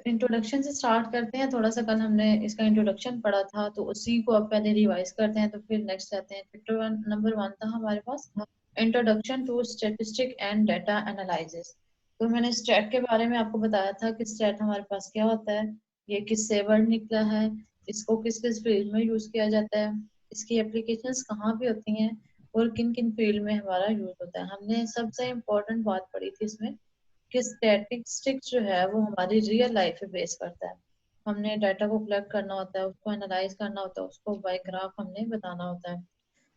Introduction से start करते हैं थोड़ा सा। कल हमने इसका इंट्रोडक्शन पढ़ा था तो उसी को अब पहले रिवाइज करते हैं, तो फिर नेक्स्ट आते हैं। चैप्टर नंबर 1 था हमारे पास introduction to statistic and data analysis. तो मैंने स्टैट के बारे में आपको बताया था कि स्टैट हमारे पास क्या होता है, ये किससे वर्ड निकला है, इसको किस किस फील्ड में यूज किया जाता है, इसकी एप्लीकेशंस कहाँ पे होती हैं और किन किन फील्ड में हमारा यूज होता है। हमने सबसे इम्पोर्टेंट बात पढ़ी थी इसमें कि स्टैटिस्टिक्स जो है वो हमारी रियल लाइफ पे बेस करता है। हमने डाटा को कलेक्ट करना होता है, उसको एनालाइज करना होता है, उसको बाय ग्राफ हमने बताना होता है।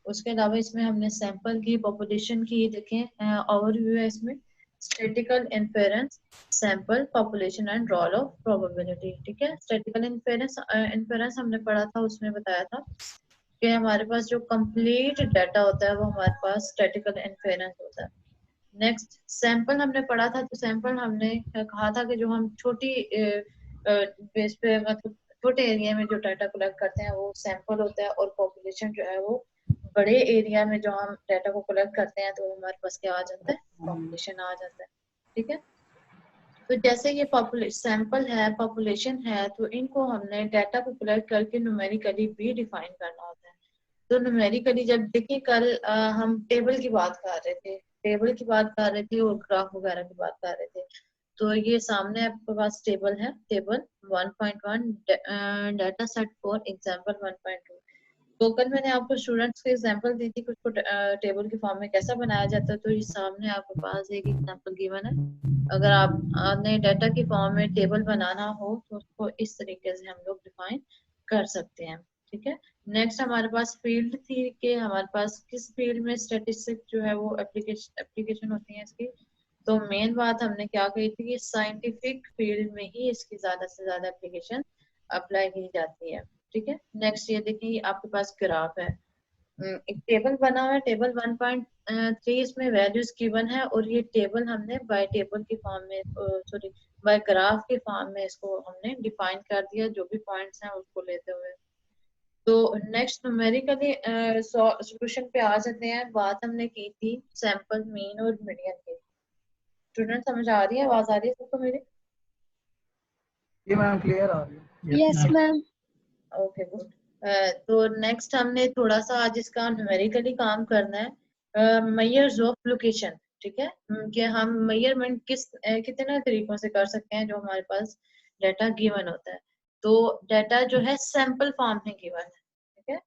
उसके अलावा इसमें हमने सैंपल की, पॉपुलेशन की, देखें ओवरव्यू है इसमें, statistical inference, sample, population and role of probability. ठीक है, स्टैटिकल इन्फेरेंस हमने पढ़ा था, उसमें बताया था कि हमारे पास जो कंप्लीट डाटा होता है वो हमारे पास स्टैटिकल इन्फेरेंस होता है। नेक्स्ट सैंपल हमने पढ़ा था, तो सैंपल हमने कहा था कि जो हम छोटी बेस पे मतलब छोटे एरिया में जो डाटा कलेक्ट करते हैं वो सैंपल होता है, और पॉपुलेशन जो है वो बड़े एरिया में जो हम डाटा को कलेक्ट करते हैं तो हमारे पास क्या आ जाता है, पॉपुलेशन आ जाता है। ठीक है, तो जैसे ये सैंपल है, पॉपुलेशन है, तो इनको हमने डाटा को कलेक्ट करके न्यूमेरिकली भी डिफाइन करना होता है। तो न्यूमेरिकली जब देखिए कल हम टेबल की बात कर रहे थे, टेबल की बात कर रहे थे और ग्राफ वगैरह की बात कर रहे थे। तो ये सामने आपके पास टेबल है, table 1.1 data set for example 1.2। तो कल मैंने आपको स्टूडेंट्स के एग्जांपल दी थी, कुछ को टेबल के फॉर्म में कैसा बनाया जाता है। तो ये सामने आपके पास एक एग्जांपल गिवन है। अगर आपने डाटा की फॉर्म में टेबल बनाना हो तो उसको इस तरीके से हम लोग डिफाइन कर सकते हैं। ठीक है, नेक्स्ट हमारे पास फील्ड थी कि हमारे पास किस फील्ड में स्टैटिस्टिक्स जो है वो एप्लीकेशन होती है इसकी। तो मेन बात हमने क्या कही थी कि साइंटिफिक फील्ड में ही इसकी ज्यादा से ज्यादा एप्लीकेशन अप्लाई की जाती है। ठीक है, नेक्स्ट ये देखिए आपके पास ग्राफ है, एक टेबल बना हुआ है, टेबल 1.3 इसमें वैल्यूज गिवन है, और ये टेबल हमने बाय टेबल की फॉर्म में सॉरी बाय ग्राफ के फॉर्म में इसको हमने डिफाइन कर दिया, जो भी पॉइंट्स हैं उसको लेते हुए। तो नेक्स्ट न्यूमेरिकली सॉल्यूशन पे आ जाते हैं। बात हमने की थी सैंपल, मीन और मीडियन की। स्टूडेंट समझ आ रही है, आवाज आ रही है सबको मेरी? ये मैम क्लियर आ रही है। Yes ma'am. Okay good. तो नेक्स्ट हमने थोड़ा सा आज इसका न्यूमेरिकली काम करना है, मेजर्स ऑफ लोकेशन। ठीक है, कि हम मेजरमेंट कितने तरीकों से कर सकते हैं जो हमारे पास डाटा गिवन होता है। तो डाटा जो है सैंपल फॉर्म में गिवन है। ठीक है,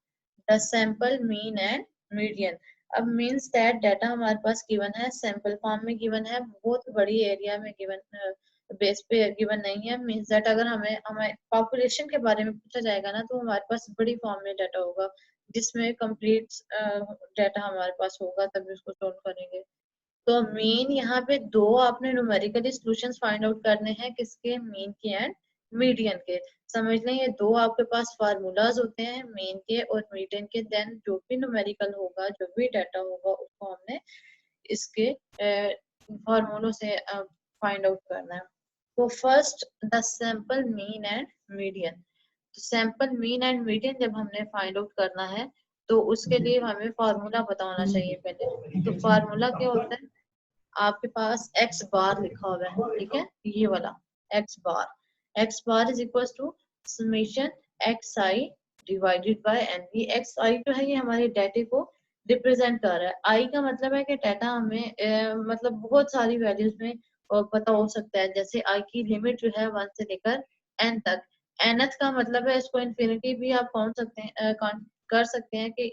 the sample, mean and median. अब मीन्स दैट डाटा हमारे पास गिवन है, सैंपल फॉर्म में गिवन है, बहुत बड़ी एरिया में गिवन बेस पे गिवन नहीं है। मीन्स दैट अगर हमें हमें पॉपुलेशन के बारे में पूछा जाएगा ना तो हमारे पास बड़ी फॉर्म में डाटा होगा जिसमें कंप्लीट डाटा हमारे पास होगा, तभी उसको सोल्व करेंगे। तो मीन यहाँ पे दो आपने न्यूमेरिकली सॉल्यूशंस फाइंड आउट करने हैं, किसके, मीन के एंड मीडियन के। समझ लें ये दो आपके पास फार्मूलाज होते हैं, मीन के और मीडियन के। देन जो भी न्यूमेरिकल होगा, जो भी डाटा होगा, उसको हमने इसके फार्मूलों से फाइंड आउट करना है। तो first the sample, mean and median. तो सैंपल, मीन एंड मीडियन जब हमने फाइंड आउट करना है तो उसके लिए हमें फार्मूला पता होना चाहिए पहले। तो फार्मूला क्या होता है, आपके पास एक्स बार लिखा हुआ है, ठीक है, ये वाला x bar is equal to summation x i divided by n. ये एक्स आई जो है ये हमारे डाटे को रिप्रेजेंट कर रहा है। आई का मतलब है कि डाटा हमें मतलब बहुत सारी वैल्यूज में पता हो सकता है। जैसे आई की लिमिट जो है 1 से लेकर एन तक। एनथ का मतलब है इसको इन्फिनिटी भी आप काउंट सकते हैं, काउंट कर सकते हैं कि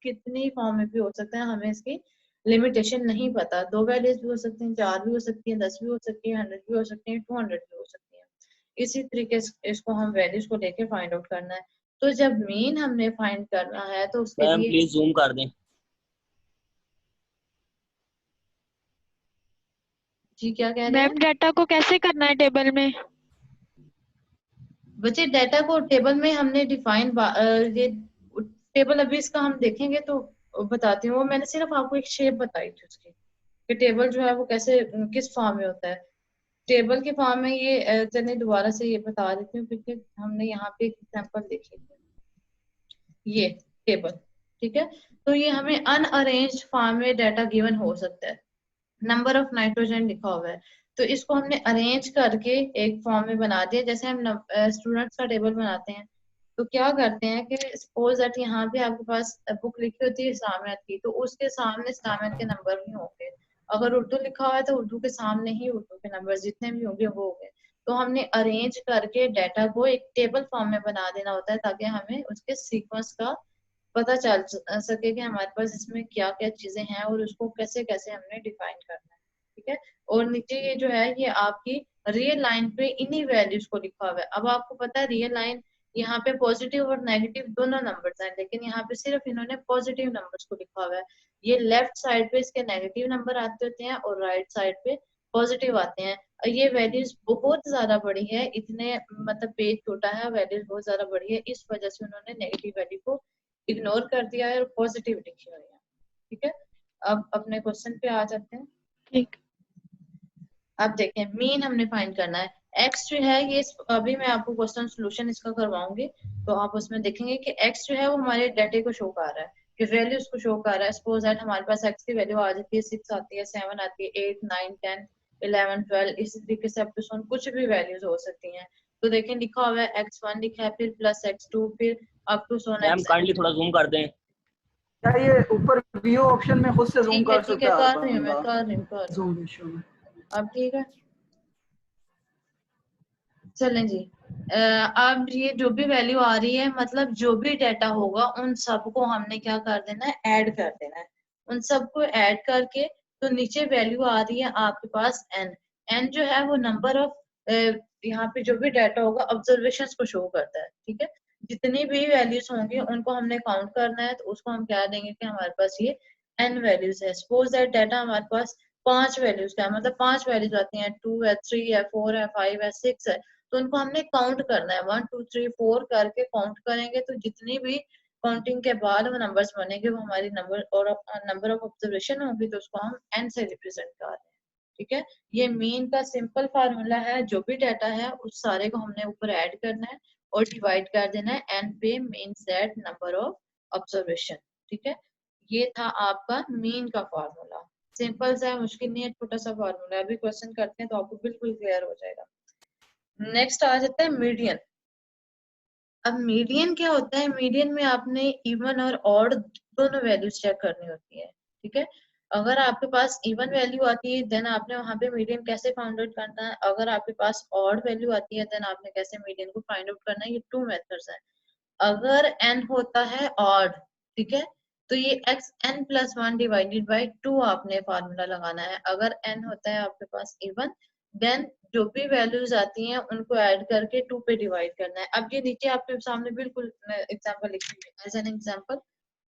कितनी फॉर्म में भी हो सकता है, हमें इसकी लिमिटेशन नहीं पता। 2 वैल्यूज भी हो सकती हैं, 4 भी हो सकती हैं, 10 भी हो सकती है, 100 भी हो सकती है, 200 भी हो सकती है। इसी तरीके से इसको हम वैल्यूज को लेके फाइंड आउट करना है। तो जब मीन हमने फाइंड करना है तो उसके मैम लिए प्लीज जूम कर दें। जी क्या कह रहे मैम हैं डाटा को कैसे करना है टेबल में? बच्चे? डाटा को टेबल में हमने डिफाइन ये टेबल अभी इसका हम देखेंगे तो बताती हूँ। वो मैंने सिर्फ आपको एक शेप बताई थी उसकी कि टेबल जो है वो कैसे किस फॉर्म में होता है। टेबल के फॉर्म में ये चलिए दोबारा से ये बता देती हूँ क्योंकि हमने यहाँ पे एक एग्जांपल देखी थी, ये टेबल। ठीक है, तो ये हमें अनअरेंज्ड फॉर्म में डाटा गिवन हो सकता है। नंबर ऑफ नाइट्रोजन लिखा हुआ है, तो इसको हमने अरेंज करके एक फॉर्म में बना दिया, जैसे हम स्टूडेंट्स का टेबल बनाते हैं। तो क्या करते हैं कि सपोज दैट यहाँ पे आपके पास बुक लिखी होती है इस्लामियत की, तो उसके सामने इस्लामियत के नंबर ही होंगे। अगर उर्दू लिखा हुआ है तो उर्दू के सामने ही उर्दू के नंबर जितने भी होंगे वो होंगे। तो हमने अरेंज करके डाटा को एक टेबल फॉर्म में बना देना होता है, ताकि हमें उसके सीक्वेंस का पता चल सके कि हमारे पास इसमें क्या क्या चीजें हैं और उसको कैसे कैसे हमने डिफाइन करना है। ठीक है। और नीचे ये जो है ये आपकी रियल लाइन पे इन्हीं वैल्यूज को लिखा हुआ है। अब आपको पता है रियल लाइन यहाँ पे पॉजिटिव और नेगेटिव दोनों नंबर्स हैं, लेकिन यहाँ पे सिर्फ इन्होंने पॉजिटिव नंबर्स को लिखा हुआ है। ये लेफ्ट साइड पे इसके नेगेटिव नंबर आते होते हैं और राइट साइड पे पॉजिटिव आते हैं। और ये वैल्यूज बहुत ज्यादा बड़ी है, इतने मतलब पेज छोटा है, वैल्यूज बहुत ज्यादा बड़ी है, इस वजह से उन्होंने नेगेटिव वैल्यू को इग्नोर कर दिया है और पॉजिटिव लिखी हुई है। ठीक है। अब अपने क्वेश्चन पे आ जाते हैं। ठीक। अब देखें मीन हमने फाइंड करना है। एक्स जो है ये अभी मैं आपको क्वेश्चन सोल्यूशन इसका करवाऊंगी, तो आप उसमें देखेंगे कि एक्स जो है वो हमारे डाटे को शो कर रहा है, कि वैल्यूज को शो कर रहा है। सपोज दैट हमारे पास एक्स की वैल्यू आ जाती है 6 आती है, 7 आती है, 8 9 10 11 12, इसी तरीके से अप टू सोन कुछ भी वैल्यूज हो सकती हैं। तो देखें लिखा हुआ है x1 लिखा है, फिर प्लस x2, फिर अप टू सोन मैम xn। काइंडली थोड़ा जूम कर दें। क्या ये ऊपर व्यू ऑप्शन में खुद से जूम कर ठीक है, सकता है कर रही हूँ मैं, बंदा? कर रही हूँ, कर रही हूँ। जूम इशू में अब ठीक है, चलें जी। अब ये जो भी वैल्यू आ रही है, मतलब जो भी डाटा होगा उन सबको हमने क्या कर देना है, ऐड कर देना है। उन सबको ऐड करके तो नीचे वैल्यू आ रही है आपके पास n। n जो है वो नंबर ऑफ, यहाँ पे जो भी डाटा होगा ऑब्जर्वेशंस को शो करता है। ठीक है। जितनी भी वैल्यूज होंगी उनको हमने काउंट करना है, तो उसको हम क्या देंगे कि हमारे पास ये n वैल्यूज है। सपोज दैट डाटा हमारे पास 5 वैल्यूज का है, मतलब 5 वैल्यूज आती हैं, 2 है, 3 है, 4 है, 5 है, 6 है। तो उनको हमने काउंट करना है, 1 2 3 4 करके काउंट करेंगे, तो जितनी भी काउंटिंग के बाद वो नंबर्स बनेंगे वो हमारी नंबर और नंबर ऑफ ऑब्जर्वेशन होगी, तो उसको हम n से रिप्रेजेंट कर रहे हैं। ठीक है। ये मीन का सिंपल फार्मूला है, जो भी डाटा है उस सारे को हमने ऊपर ऐड करना है और डिवाइड कर देना है n पे, means that number of observation. ठीक है। ये था आपका मीन का फार्मूला। सिंपल सा है, मुश्किल नहीं है, छोटा सा फार्मूला है। अभी क्वेश्चन करते हैं तो आपको बिल्कुल क्लियर हो जाएगा। नेक्स्ट आ जाता है मीडियन। अब मीडियन क्या होता है, मीडियन में आपने इवन और ऑड दोनों वैल्यूज चेक करनी होती है। ठीक है। अगर आपके पास इवन वैल्यू आती है देन आपने वहां पे मीडियन कैसे फाइंड आउट करना है, अगर आपके पास ऑड वैल्यू आती है देन आपने कैसे मीडियन को फाइंड आउट करना है। ये 2 मेथड्स हैं। अगर n होता है ऑड, ठीक है, तो ये xn प्लस 1 डिवाइडेड बाई 2 आपने फार्मूला लगाना है। अगर n होता है आपके पास इवन, देन जो भी वैल्यूज आती हैं उनको ऐड करके 2 पे डिवाइड करना है। अब ये नीचे आपके सामने बिल्कुल एग्जांपल लिखी हुई है। As an example,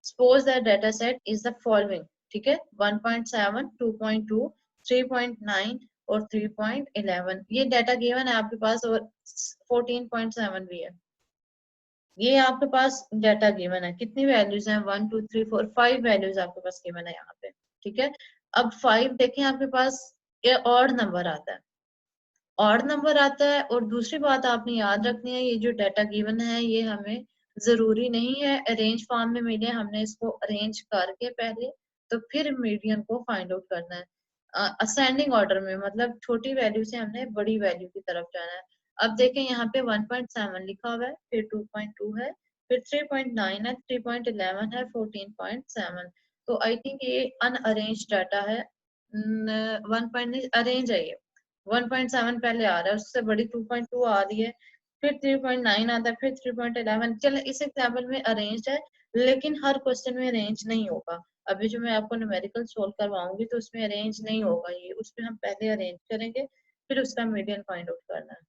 suppose that data set is the following. ठीक है। 1.7, 2.2, 3.9 और 3.11 ये डाटा गिवन है आपके पास, और 14.7 भी है। ये आपके पास डाटा गिवन है। कितनी वैल्यूज हैं, 1 2 3 4 5 वैल्यूज आपके पास गिवन है यहाँ पे। ठीक है। अब 5 देखें आपके पास ये ऑड नंबर आता है, ऑड नंबर आता है। और दूसरी बात आपने याद रखनी है, ये जो डाटा गिवन है ये हमें जरूरी नहीं है अरेंज फॉर्म में मिले, हमने इसको अरेंज करके पहले तो फिर मीडियन को फाइंड आउट करना है असेंडिंग ऑर्डर में, मतलब छोटी वैल्यू से हमने बड़ी वैल्यू की तरफ जाना है। अब देखें यहाँ पे 1.7 लिखा हुआ है, फिर 2.2 है, फिर 3.9 है, 3.11 है, 14.7। तो आई थिंक ये अनअरेंज डाटा है। 1 अरेंज है ये। 1.7 पहले आ रहा है, उससे बड़ी 2.2 आ रही है, फिर 3.9 आता है, फिर 3.11। चलो इस एग्जाम्पल में अरेंज है, लेकिन हर क्वेश्चन में अरेंज नहीं होगा। अभी जो मैं आपको न्यूमेरिकल सोल्व करवाऊंगी तो उसमें अरेंज नहीं होगा ये, उसमें हम पहले अरेंज करेंगे फिर उसका मीडियन फाइंड आउट करना है।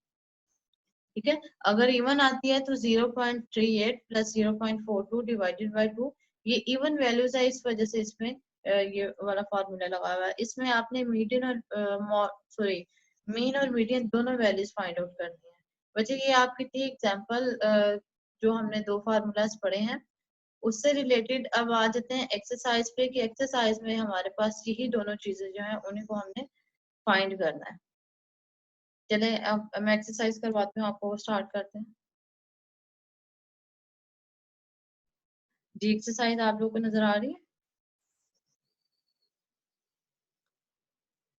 ठीक है। अगर इवन आती है तो 0.38 प्लस 0.42 डिवाइडेड बाई 2, ये इवन वैल्यूज है इस वजह से इसमें ये वाला फॉर्मूला लगा हुआ है। इसमें आपने मीडियन और सॉरी मीन और मीडियन दोनों वैल्यूज फाइंड आउट करनी है। वजह ये आपकी थी एग्जांपल जो हमने 2 फार्मूलाज पढ़े हैं उससे रिलेटेड। अब आ जाते हैं एक्सरसाइज पे, कि एक्सरसाइज में हमारे पास यही दोनों चीजें जो है उन्हीं को हमने फाइंड करना है। चले अब मैं एक्सरसाइज करवाती हूँ आपको, स्टार्ट करते हैं जी। एक्सरसाइज आप लोगों को नजर आ रही है?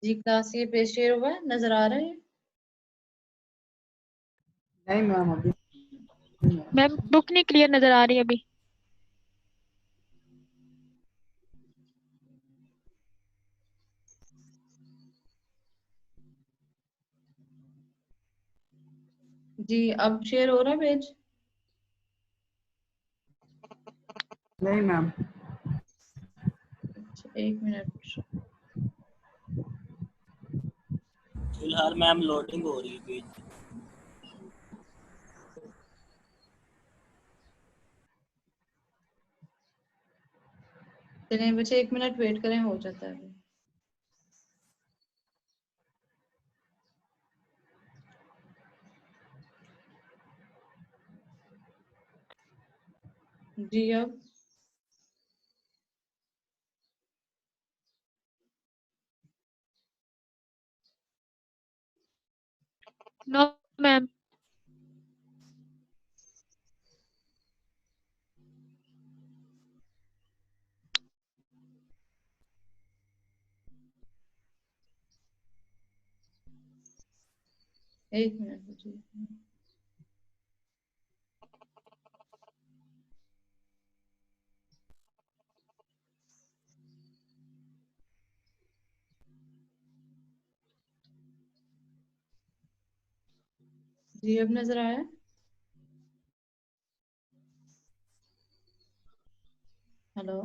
जी क्लास ये पेज शेयर हुआ है, नजर आ रहा है? नहीं मैम अभी नहीं है। मैम बुक नहीं क्लियर नजर आ रही अभी। जी अब शेयर हो रहा है पेज? नहीं मैम। अच्छा, 1 मिनट। फिलहाल मैम लोडिंग हो रही है पेज। चलिए बच्चे 1 मिनट वेट करें, हो जाता है अभी। जी अब नो मैम। 1 मिनट बच्चे। जी अब नजर आया? हेलो?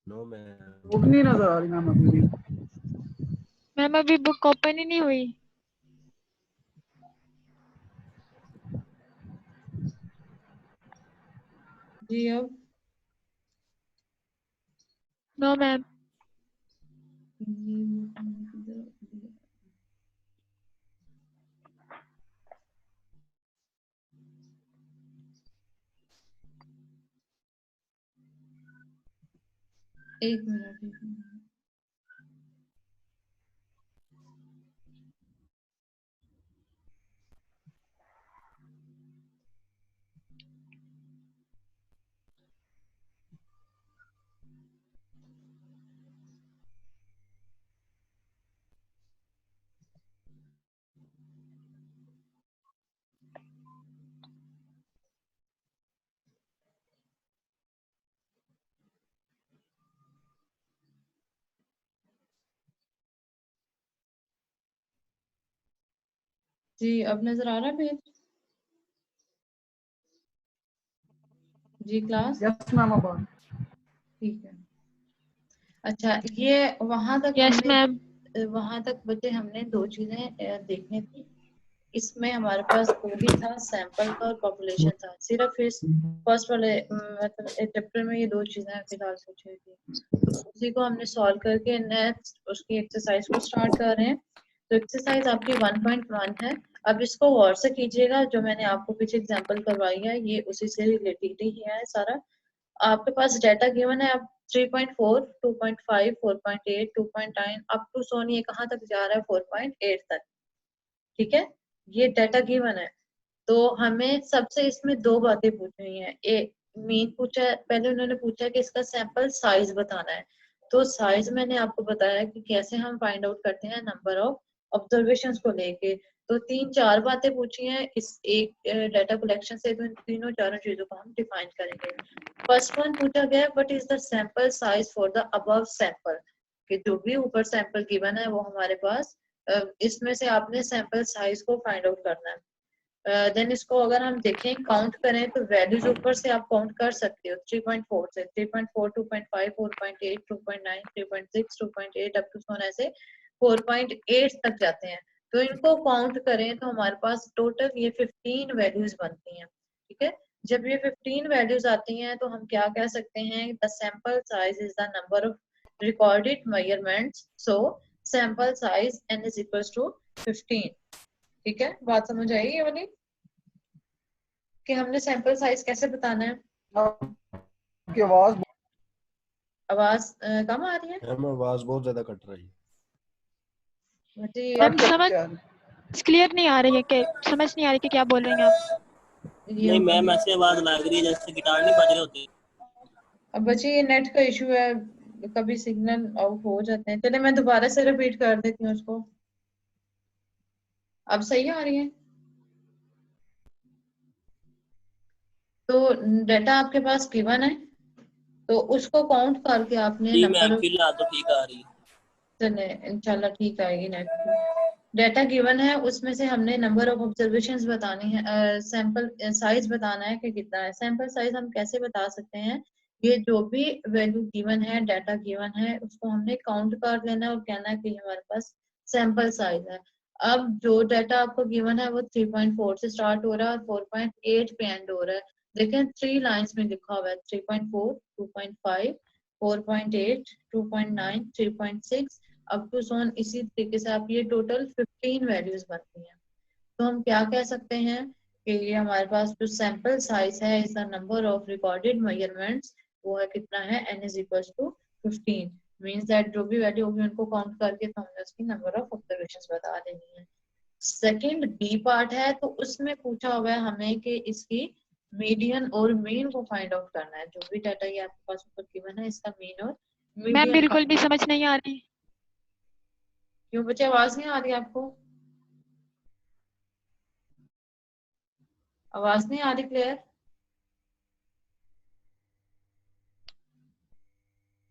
No ma'am. बुक नहीं नजर आ रही मैम अभी भी। मैम अभी बुक ओपन ही नहीं हुई। जी अब नो मैम। एक मिनट। जी अब नजर आ रहा है पेज? जी क्लास यस मैम अब ठीक है। अच्छा ये वहां तक यस हमने मैम। वहां तक बच्चे हमने दो चीजें देखनी थी। इसमें हमारे पास वो भी था, सैंपल का और पॉपुलेशन था। सिर्फ इस फर्स्ट वाले मतलब चैप्टर में ये दो चीजें फिलहाल सोची थी, तो उसी को हमने सॉल्व करके नेक्स्ट उसकी एक्सरसाइज को स्टार्ट कर रहे हैं। तो एक्सरसाइज आपकी 1.1 है। अब इसको गौर से कीजिएगा, जो मैंने आपको पीछे एग्जांपल करवाई है ये उसी से रिलेटेड ही है सारा। आपके पास डाटा गिवन है, अब 3.4, 2.5, 4.8, 2.9 अप टू सोन ये कहाँ तक जा रहा है? 4.8 तक। ठीक है, ये डाटा गिवन है। तो हमें सबसे इसमें दो बातें पूछनी है। एक मेन पूछा है, पहले उन्होंने पूछा कि इसका सैंपल साइज बताना है। तो साइज मैंने आपको बताया कि कैसे हम फाइंड आउट करते हैं नंबर ऑफ ऑब्जर्वेशंस को लेके। तो 3-4 बातें पूछी हैं इस एक डाटा कलेक्शन से, तो इन तीनों चारों चीजों को हम डिफाइन करेंगे। फर्स्ट वन पूछा गया what is the sample size for the above sample, कि जो भी ऊपर सैंपल गिवन है वो हमारे पास इसमें से आपने सैंपल साइज को फाइंड आउट करना है। देन इसको अगर हम देखें काउंट करें तो वैल्यूज ऊपर से आप काउंट कर सकते हो 3.4 से, 3.4, 2.5, 4.8, 2.9, 3.6, 2.8 अप टू सोन ऐसे 4.8 तक जाते हैं। तो इनको काउंट करें तो हमारे पास टोटल ये 15 वैल्यूज बनती हैं। ठीक है, जब ये 15 वैल्यूज आती हैं तो हम क्या कह सकते हैं? The sample size is the number of recorded measurements, so sample size n is equals to 15। ठीक है, बात समझ आई ये वाली कि हमने सैंपल साइज कैसे बताना है? आपकी आवाज आवाज कम आ रही है मैम आवाज बहुत ज्यादा कट रही है। बच्चे? मैम कट समझ क्या है? क्लियर नहीं आ रही है कि समझ नहीं आ रही कि क्या बोल रही हैं आप। ये नहीं होगा। मैम ऐसे आवाज लग रही है जैसे गिटार नहीं बज रहे होते। अब बच्चे ये नेट का इशू है, कभी सिग्नल आउट हो जाते हैं। चलिए मैं दोबारा से रिपीट कर देती हूँ उसको। अब सही आ रही है? तो डाटा आपके पास गिवन है, तो उसको काउंट करके आपने जी नंबर मैम ऑफ, फिलहाल तो ठीक आ रही है। चले इंशाल्लाह ठीक आएगी नेक्स्ट। डाटा गिवन है, उसमें से हमने नंबर ऑफ ऑब्जर्वेशंस बतानी है, सैंपल साइज बताना है कि कितना है। सैंपल साइज हम कैसे बता सकते हैं? ये जो भी वैल्यू गिवन है, डाटा गिवन है, उसको हमने काउंट कर लेना है और कहना है कि हमारे पास सैंपल साइज है। अब जो डाटा आपको गिवन है वो 3.4 से स्टार्ट हो रहा है और 4.8 पे एंड हो रहा है। देखें 3 लाइंस में लिखा हुआ है 3.4, 2.5, 4.8, 2.9, 3.6 अप टू सोन। इसी तरीके से आप ये टोटल 15 वैल्यूज बनती हैं। तो हम क्या कह सकते हैं कि ये हमारे पास जो सैंपल साइज है is the number of recorded measurements, वो है कितना है, n is equal to 15। Means that जो भी वैल्यू होगी उनको काउंट करके तो हमने उसकी नंबर ऑफ ऑब्जर्वेशंस बता देनी है। सेकंड बी पार्ट है, तो उसमें पूछा हुआ है हमें कि इसकी मीडियन और मीन को फाइंड आउट करना है। जो भी डाटा ये आपके पास ऊपर गिवन है, इसका मीन और मैम मीडियन। बिल्कुल भी समझ नहीं आ रही। क्यों बच्चे, आवाज नहीं आ रही आपको? आवाज नहीं आ रही क्लियर?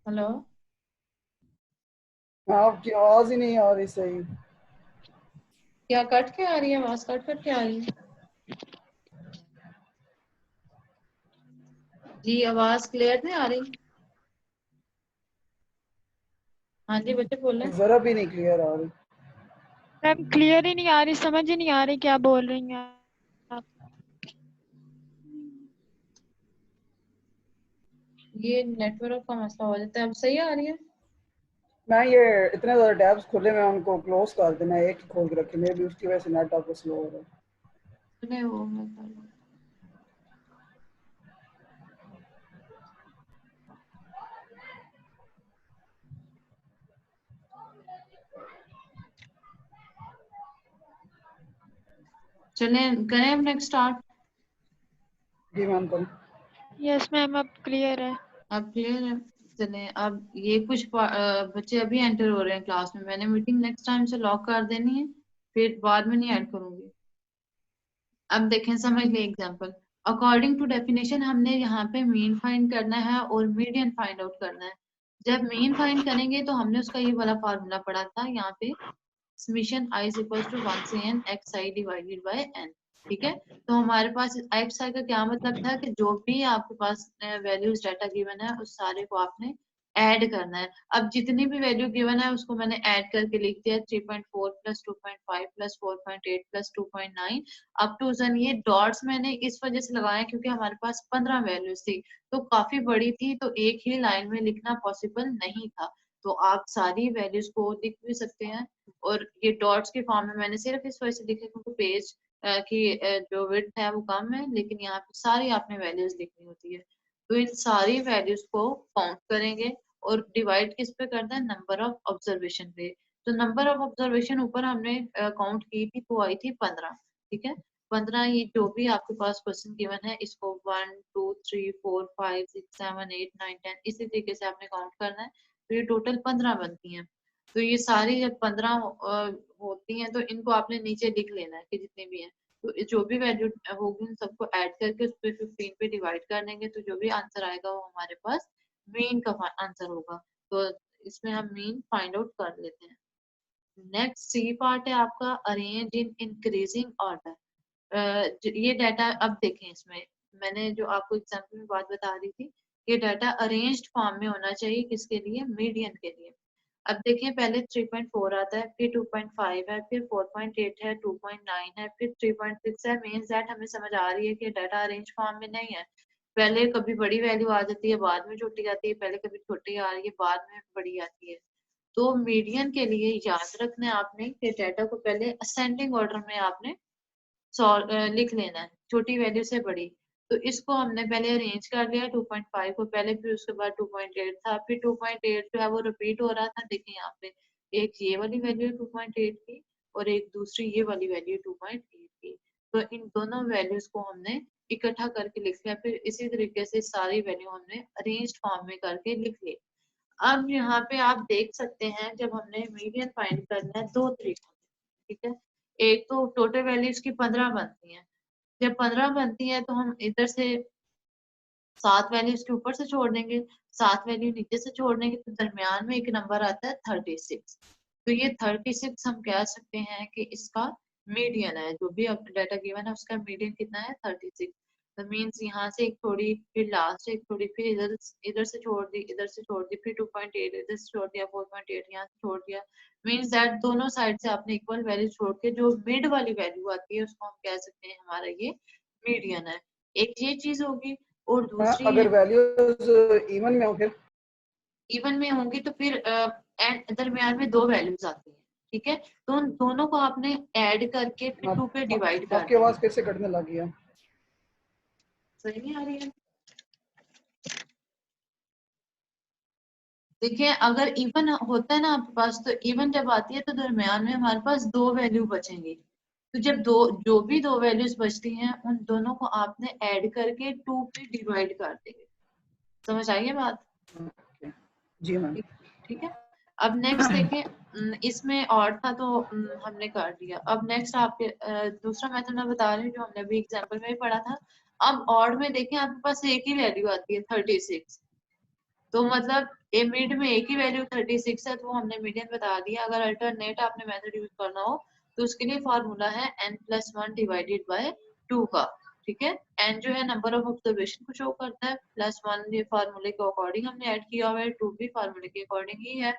हेलो? आपकी आवाज ही नहीं आ रही सही। क्या कट के आ रही है आवाज? कट कट के आ रही है जी, आवाज क्लियर नहीं आ रही। हाँ जी बच्चे बोले। जरा भी नहीं क्लियर आ रही। मैम क्लियर ही नहीं आ रही, समझ ही नहीं आ रही क्या बोल रही हैं आप। ये नेटवर्क का मसला हो जाता है। अब सही आ रही है? मैं ये इतने ज्यादा टैब्स खोले, मैं उनको क्लोज कर देना, एक ही खोल के रखे, मे भी उसकी वजह से नेट आपको स्लो हो रहा है। नहीं वो मैं कर लूँ। चले करें अब नेक्स्ट स्टार्ट। जी मैम करें। यस मैम अब क्लियर है। अब क्लियर है? चले अब ये कुछ बच्चे अभी एंटर हो रहे हैं क्लास में। मैंने मीटिंग नेक्स्ट टाइम से लॉक कर देनी है, फिर बाद में नहीं ऐड करूंगी। अब देखें, समझ लें एग्जांपल। अकॉर्डिंग टू डेफिनेशन हमने यहाँ पे मीन फाइंड करना है और मीडियन फाइंड आउट करना है। जब मीन फाइंड करेंगे तो हमने उसका ये वाला फार्मूला पढ़ा था यहाँ पे, summation i is equal to 1 से n xi divided by n। ठीक है, तो हमारे पास xi का क्या मतलब था कि जो भी आपके पास वैल्यूज डाटा गिवन है उस सारे को आपने ऐड करना है। अब जितनी भी वैल्यू गिवन है उसको मैंने ऐड करके लिख दिया, 3.4 plus 2.5 plus 4.8 plus 2.9 up to जन। ये डॉट्स मैंने इस वजह से लगाया क्योंकि हमारे पास 15 वैल्यूज थी, तो काफी बड़ी थी, तो एक ही लाइन में लिखना पॉसिबल नहीं था। तो आप सारी वैल्यूज को लिख भी सकते हैं, और ये डॉट्स के फॉर्म में मैंने सिर्फ इस वजह से लिखे क्योंकि पेज की जो विड्थ है वो कम है, लेकिन यहाँ पे सारी आपने वैल्यूज लिखनी होती है। तो इन सारी वैल्यूज को काउंट करेंगे और डिवाइड किस पे करना है, नंबर ऑफ ऑब्जर्वेशन पे। तो नंबर ऑफ ऑब्जर्वेशन ऊपर हमने काउंट की थी तो आई थी 15। ठीक है, 15। ये जो भी आपके पास क्वेश्चन गिवन है इसको 1 2 3 4 5 6 7 8 9 10 इसी तरीके से आपने काउंट करना है। तो ये टोटल 15 बनती हैं। तो ये सारी जब 15 होती हैं तो इनको आपने नीचे लिख लेना है कि जितने भी हैं। तो जो भी वैल्यू होगी उन सबको ऐड करके उस पे 15 पे डिवाइड कर देंगे, तो जो भी आंसर आएगा वो हमारे पास मीन का आंसर होगा। तो इसमें हम मीन फाइंड आउट कर लेते हैं। नेक्स्ट सी पार्ट है आपका, अरेंज इन इंक्रीजिंग ऑर्डर। ये डाटा अब देखें, इसमें मैंने जो आपको एग्जाम्पल में बात बता रही थी, ये डाटा अरेंज्ड फॉर्म में होना चाहिए, किसके लिए, मीडियन के लिए। अब देखिए पहले 3.4 आता है, फिर 2.5 है, फिर 4.8 है, 2.9 है, फिर 3.6 है। मीन्स दैट हमें समझ आ रही है कि डाटा अरेंज फॉर्म में नहीं है। पहले कभी बड़ी वैल्यू आ जाती है, बाद में छोटी आती है, पहले कभी छोटी आ रही है, बाद में बड़ी आती है। तो मीडियन के लिए याद रखना है आपने कि डाटा को पहले असेंडिंग ऑर्डर में आपने लिख लेना है, छोटी वैल्यू से बड़ी। तो इसको हमने पहले अरेंज कर लिया 2.5 को पहले, फिर उसके बाद 2.8 था, फिर 2.8 जो है वो रिपीट हो रहा था। देखिए यहाँ पे एक ये वाली वैल्यू 2.8 की और एक दूसरी ये वाली वैल्यू 2.8 की। तो इन दोनों वैल्यूज को हमने इकट्ठा करके लिख लिया, फिर इसी तरीके से सारी वैल्यू हमने अरेंज्ड फॉर्म में करके लिख ली। अब यहाँ पे आप देख सकते हैं जब हमने मीडियन फाइंड करना है दो तरीकों से, ठीक है। एक तो टोटल वैल्यूज की 15 बनती हैं, जब 15 बनती है तो हम इधर से 7 वैल्यू इसके ऊपर से छोड़ देंगे, 7 वैल्यू नीचे से छोड़ देंगे, तो दरमियान में एक नंबर आता है 36। तो ये 36 हम कह सकते हैं कि इसका मीडियन है, जो भी डाटा गिवन है उसका मीडियन कितना है 36। तो मीन्स यहाँ से एक थोड़ी, फिर लास्ट एक थोड़ी, फिर इधर इधर से छोड़ दी, इधर से छोड़ दी, फिर 2.8 इधर से छोड़ दिया, 4.8 यहाँ से छोड़ दिया। मीन्स दैट दोनों साइड से आपने इक्वल वैल्यू छोड़ के जो मिड वाली वैल्यू आती है उसको हम कह सकते हैं हमारा ये मीडियन है। एक ये चीज होगी, और हाँ, दूसरी अगर है वैल्यूज इवन में हो फिर इवन में होंगी तो फिर एंड दरमियान में दो वैल्यूज आती हैं, ठीक है। तो उन दोनों को आपने ऐड करके फिर 2 पे डिवाइड कर आपकी देना। आवाज कैसे कटने लगी है? सही नहीं आ रही है? देखिए अगर इवन होता है ना आपके पास, तो इवन जब आती है तो दरमियान में हमारे पास दो वैल्यू बचेंगी। तो जब दो जो भी दो वैल्यूज बचती हैं उन दोनों को आपने ऐड करके 2 पे डिवाइड कर देंगे। समझ आई है बात? जी मैम। ठीक है। अब नेक्स्ट देखें, इसमें और था तो हमने कर दिया। अब नेक्स्ट आपके दूसरा मेथड मैं बता रही हूँ जो हमने अभी एग्जांपल में भी पढ़ा था। अब ऑड में देखें आपके पास एक ही वैल्यू आती है 36, तो मतलब ए मिड में एक ही वैल्यू 36 है, तो हमने मीडियन बता दिया। अगर अल्टरनेट आपने मेथड यूज करना हो तो उसके लिए फॉर्मूला है n+1 डिवाइडेड बाय 2 का, ठीक है। n जो है नंबर ऑफ ऑब्जर्वेशन को शो करता है, +1 ये फार्मूले के अकॉर्डिंग हमने ऐड किया हुआ है, 2 भी फार्मूले के अकॉर्डिंग ही है।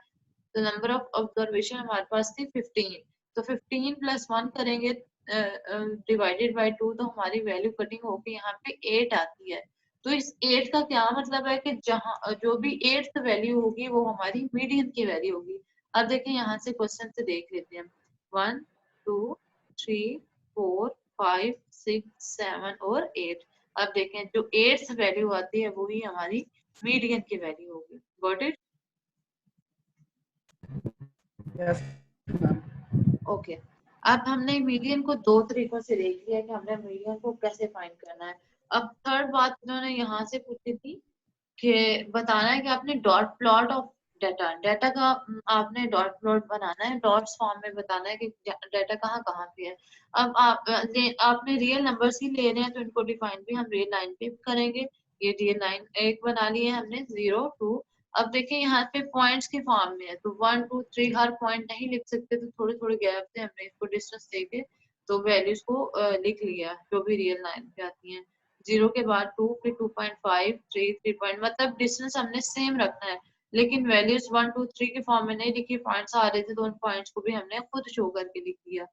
तो नंबर ऑफ ऑब्जर्वेशन हमारे पास थी 15, तो 15+1 करेंगे डिवाइडेड बाय 2, तो हमारी वैल्यू कटिंग होकर यहाँ पे 8 आती है। तो इस 8 का क्या मतलब है कि जहां जो भी 8th वैल्यू होगी वो हमारी मीडियन की वैल्यू होगी। अब देखिए यहाँ से क्वेश्चन से देख लेते हैं, 1 2 3 4 5 6 7 और 8। अब देखें जो 8th वैल्यू आती है वही हमारी मीडियन की वैल्यू होगी। Got it? Yes ma'am. Okay. अब हमने मीडियन को दो तरीकों से देख लिया कि हमने मीडियन को कैसे फाइंड करना है। अब थर्ड बात उन्होंने यहाँ से पूछी थी कि बताना है कि आपने dot plot of data, data का आपने डॉट प्लॉट बनाना है, डॉट्स फॉर्म में बताना है कि डाटा कहाँ कहाँ पे है। अब आपने रियल नंबर्स ही ले रहे हैं तो इनको डिफाइन भी हम रियल लाइन पे करेंगे। ये रियल लाइन एक बना ली है हमने, 0 2। अब देखिए यहाँ पे पॉइंट्स के फॉर्म में है, तो 1 2 3 हर पॉइंट नहीं लिख सकते, तो थोड़े थोड़े गैप से हमने इसको डिस्टेंस देके तो वैल्यूज को लिख लिया जो भी रियल लाइन पे आती हैं। 0 के बाद 2, फिर 2.5 3 3 मतलब डिस्टेंस हमने सेम रखना है, लेकिन वैल्यूज 1 2 3 के फॉर्म में नहीं लिखी, पॉइंट्स आ रहे थे तो उन पॉइंट्स को भी हमने खुद शो करके लिख दिया।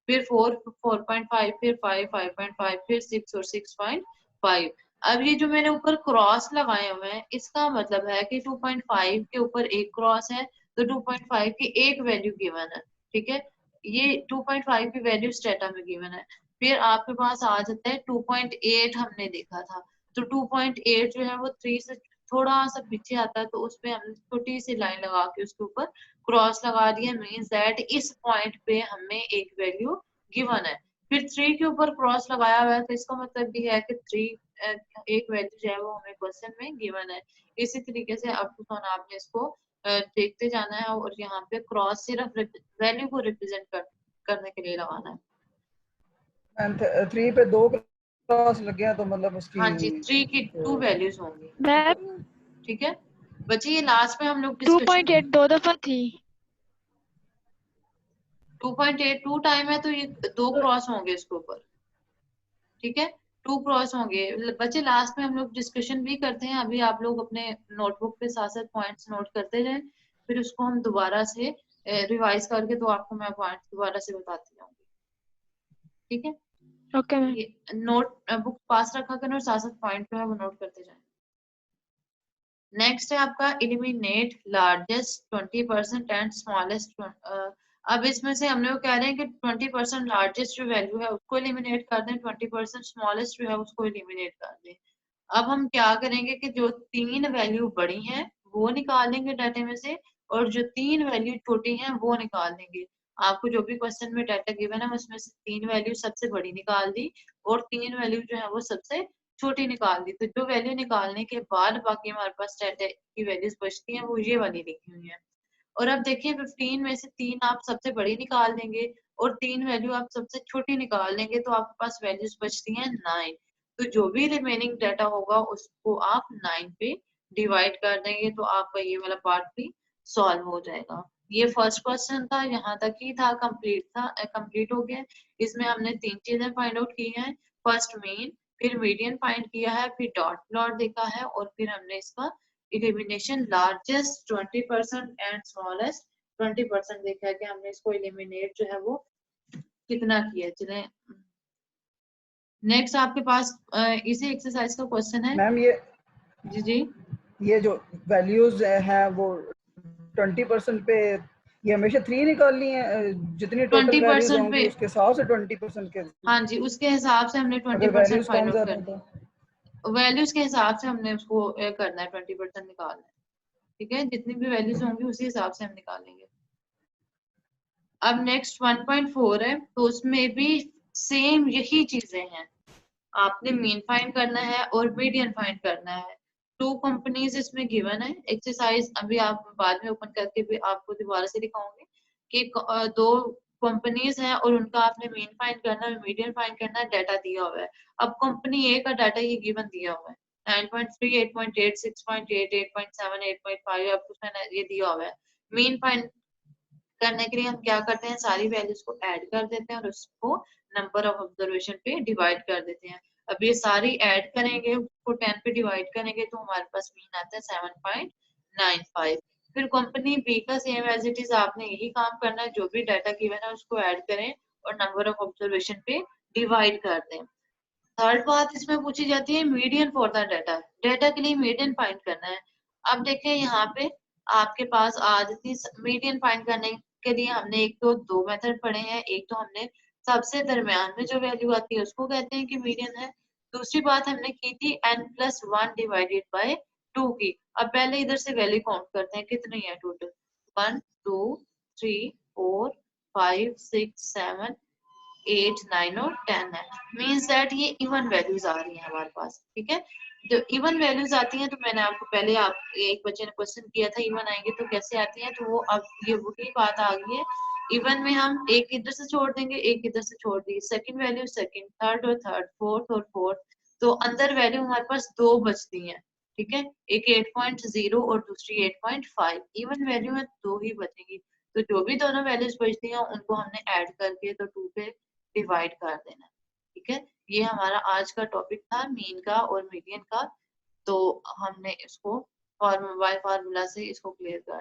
फिर 4 4.5, फिर 5 5.5, फिर 6 और 6.5। अब ये जो मैंने ऊपर क्रॉस लगाए हुए हैं इसका मतलब है कि 2.5 के ऊपर एक क्रॉस है, तो 2.5 की एक वैल्यू गिवन है, ठीक है। ये 2.5 की वैल्यू स्टेटा में गिवन है। फिर आपके पास आ जाता है 2.8, हमने देखा था, तो 2.8 जो है वो 3 से थोड़ा सा पीछे आता है, तो उसपे हमने छोटी सी लाइन लगा के उसके ऊपर क्रॉस लगा दिया, मीन्स दैट इस पॉइंट पे हमें एक वैल्यू गिवन है। फिर 3 के ऊपर क्रॉस लगाया हुआ है, तो इसका मतलब भी है कि 3 एक वैल्यू जो है वो हमें क्वेश्चन में गिवन है। इसी तरीके से अब तो आपने इसको देखते जाना है और यहाँ पे क्रॉस सिर्फ वैल्यू को रिप्रेजेंट करने के लिए लगाना है। एंड 3 पे 2 क्रॉस लग गया तो मतलब उसकी हाँ जी, 3 की 2 वैल्यूज होंगी, मैम ठीक है। बच्चे ये लास्ट में हम लोग 2.8 दो दफा थी। 2.8 2 टाइम है तो ये 2 क्रॉस होंगे इसके ऊपर, ठीक है। 2 क्रॉस होंगे। बच्चे लास्ट में हम लोग डिस्कशन भी करते हैं, अभी आप लोग अपने नोटबुक पे साथ साथ पॉइंट्स नोट करते जाएं, फिर उसको हम दोबारा से रिवाइज करके तो आपको मैं पॉइंट्स दोबारा से बताती जाऊंगी, ठीक है। Okay ma'am. ये नोट बुक पास रखा करें और साथ साथ पॉइंट जो है वो नोट करते जाएं। नेक्स्ट है आपका एलिमिनेट लार्जेस्ट 20% एंड स्मॉलेस्ट। अब इसमें से हम लोग कह रहे हैं कि 20% लार्जेस्ट जो वैल्यू है उसको एलिमिनेट कर दें, 20% स्मॉलेस्ट जो है उसको एलिमिनेट कर दें। अब हम क्या करेंगे कि जो 3 वैल्यू बड़ी हैं वो निकालेंगे डाटा में से, और जो 3 वैल्यू छोटी हैं वो निकाल देंगे। आपको जो भी क्वेश्चन में डाटा गिवन है उसमें से 3 वैल्यू सबसे बड़ी निकाल दी और 3 वैल्यू जो है वो सबसे छोटी निकाल दी, तो जो वैल्यू निकालने के बाद बाकी हमारे पास डेटा की वैल्यूज बचती हैं वो ये वाली लिखी हुई है। और अब देखिए 15 में से 3 आप सबसे बड़ी निकाल देंगे और 3 वैल्यू आप सबसे छोटी निकाल लेंगे तो आपके पास वैल्यूज बचती हैं 9। तो जो भी रिमेनिंग डाटा होगा उसको आप 9 पे डिवाइड कर देंगे तो आपका ये वाला पार्ट भी सॉल्व हो जाएगा। ये फर्स्ट क्वेश्चन था, यहाँ तक ही था, कंप्लीट हो गया। इसमें हमने 3 चीजें फाइंड आउट की हैं, फर्स्ट मीन, फिर मीडियन फाइंड किया है, फिर डॉट प्लॉट देखा है और फिर हमने इसका एलिमिनेशन लार्जेस्ट 20% एंड स्मॉलेस्ट 20% देखा है कि हमने इसको एलिमिनेट जो है वो कितना किया। चले नेक्स्ट आपके पास इसी एक्सरसाइज का क्वेश्चन है। मैम ये जी ये जो वैल्यूज है वो 20% पे ये हमेशा 3 निकालनी है, जितनी टोटल 20% वैल्यूज पे, होंगी उसके हिसाब से 20% के। हाँ जी, उसके हिसाब से हमने अगर 20% वैल्यूज फाइंड कम आउट ज्यादा करना तो है। वैल्यूज के हिसाब से हमने उसको करना है, 20% निकालना है। ठीक है, जितनी भी वैल्यूज होंगी उसी हिसाब से हम निकालेंगे। अब नेक्स्ट 1.4 है, तो उसमें भी सेम यही चीजें हैं। आपने मीन फाइंड करना है और मीडियन फाइंड करना है। 2 कंपनीज इसमें गिवन है। एक्सरसाइज अभी आप बाद में ओपन करके भी आपको दोबारा से दिखाऊंगी कि 2 कंपनीज हैं और उनका आपने मीन फाइंड करना है, मीडियन फाइंड करना है, डाटा दिया हुआ है। अब कंपनी ए का डाटा ये गिवन दिया हुआ है 9.3, 8.8, 6.8, 8.7, 8.5, अब उसमें ये दिया हुआ है। मीन फाइंड करने के लिए हम क्या करते हैं, सारी वैल्यूज को ऐड कर देते हैं और उसको नंबर ऑफ ऑब्जर्वेशन पे डिवाइड कर देते हैं। अब ये सारी ऐड करेंगे, उसको 10 पे डिवाइड करेंगे तो हमारे पास मीन आता है 7.95। फिर कंपनी बी का सेम एज इट इज आपने यही काम करना है, जो भी डाटा गिवन है उसको ऐड करें और नंबर ऑफ ऑब्जर्वेशन पे डिवाइड कर दें। थर्ड बात इसमें पूछी जाती है median for the data, data के लिए मीडियन फाइंड करना है। अब देखें यहाँ पे आपके पास आज मीडियन फाइंड करने के लिए हमने एक तो 2 मेथड पढ़े हैं। एक तो हमने सबसे दरमियान में जो वैल्यू आती है उसको कहते हैं कि मीडियन है। दूसरी बात हमने की थी n+1 डिवाइडेड बाय 2 की। अब पहले इधर से वैल्यू काउंट करते हैं कितनी है टोटल, 1 2 3 4 5 6 7 8 9 और 10 है। मीन्स दैट ये इवन वैल्यूज आ रही हैं हमारे पास। ठीक है, जो इवन वैल्यूज आती हैं तो मैंने आपको पहले आप एक बच्चे ने क्वेश्चन किया था इवन आएंगे तो कैसे आती हैं, तो वो अब ये वही बात आ गई है। इवन में हम एक इधर से छोड़ देंगे, एक इधर से छोड़ दी, सेकंड वैल्यू सेकंड, थर्ड और थर्ड, फोर्थ और फोर्थ, तो अंदर वैल्यू हमारे पास 2 बचती हैं। ठीक है, एक 8.0 और दूसरी 8.5, इवन वैल्यू में 2 ही बचेंगी। तो जो भी दोनों वैल्यूज बचती हैं उनको हमने ऐड करके तो 2 पे डिवाइड कर देना। ठीक है, ये हमारा आज का टॉपिक था मीन का और मीडियन का। तो हमने इसको फार्मूला से इसको क्लियर कर